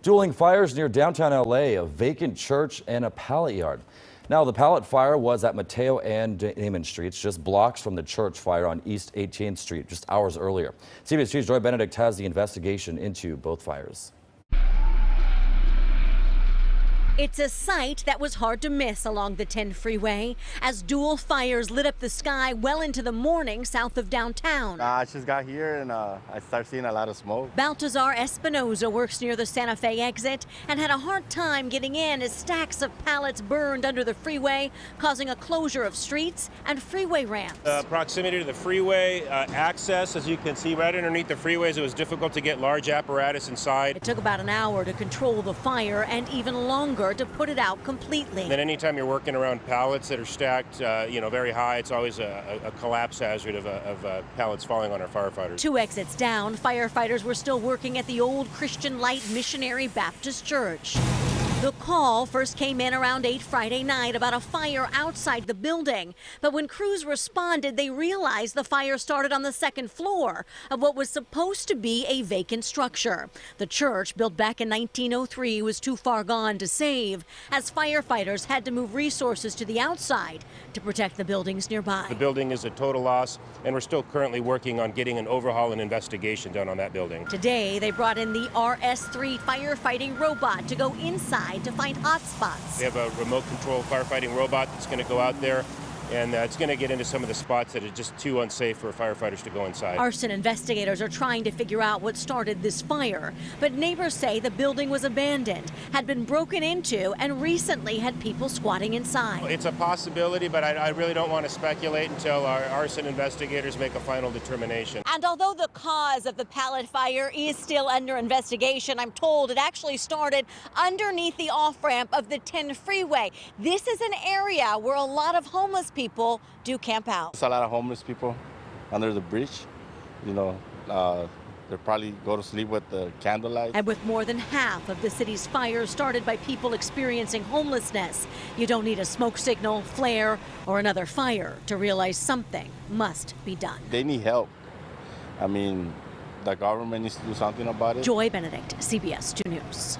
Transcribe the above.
Dueling fires near downtown LA, a vacant church and a pallet yard. Now, the pallet fire was at Mateo and Damon Streets, just blocks from the church fire on East 18th Street, just hours earlier. CBS 2's Joy Benedict has the investigation into both fires. It's a sight that was hard to miss along the 10 freeway as dual fires lit up the sky well into the morning south of downtown. I just got here and I started seeing a lot of smoke. Baltazar Espinoza works near the Santa Fe exit and had a hard time getting in as stacks of pallets burned under the freeway, causing a closure of streets and freeway ramps. Proximity to the freeway, access, as you can see right underneath the freeways, it was difficult to get large apparatus inside. It took about an hour to control the fire and even longer to put it out completely. Then anytime you're working around pallets that are stacked, very high, it's always a collapse hazard of pallets falling on our firefighters. 2 exits down, firefighters were still working at the old Christian Light Missionary Baptist Church. The call first came in around 8 Friday night about a fire outside the building. But when crews responded, they realized the fire started on the second floor of what was supposed to be a vacant structure. The church, built back in 1903, was too far gone to save, as firefighters had to move resources to the outside to protect the buildings nearby. The building is a total loss, and we're still currently working on getting an overhaul and investigation done on that building. Today, they brought in the RS-3 firefighting robot to go inside to find hot spots. We have a remote control firefighting robot that's going to go out there, and it's going to get into some of the spots that are just too unsafe for firefighters to go inside. Arson investigators are trying to figure out what started this fire, but neighbors say the building was abandoned, had been broken into, and recently had people squatting inside. It's a possibility, but I really don't want to speculate until our arson investigators make a final determination. And although the cause of the pallet fire is still under investigation, I'm told it actually started underneath the off-ramp of the 10 freeway. This is an area where a lot of homeless people do camp out. There's a lot of homeless people under the bridge. They probably go to sleep with the candlelight. And with more than half of the city's fires started by people experiencing homelessness, you don't need a smoke signal, flare, or another fire to realize something must be done. They need help. I mean, the government needs to do something about it. Joy Benedict, CBS 2 News.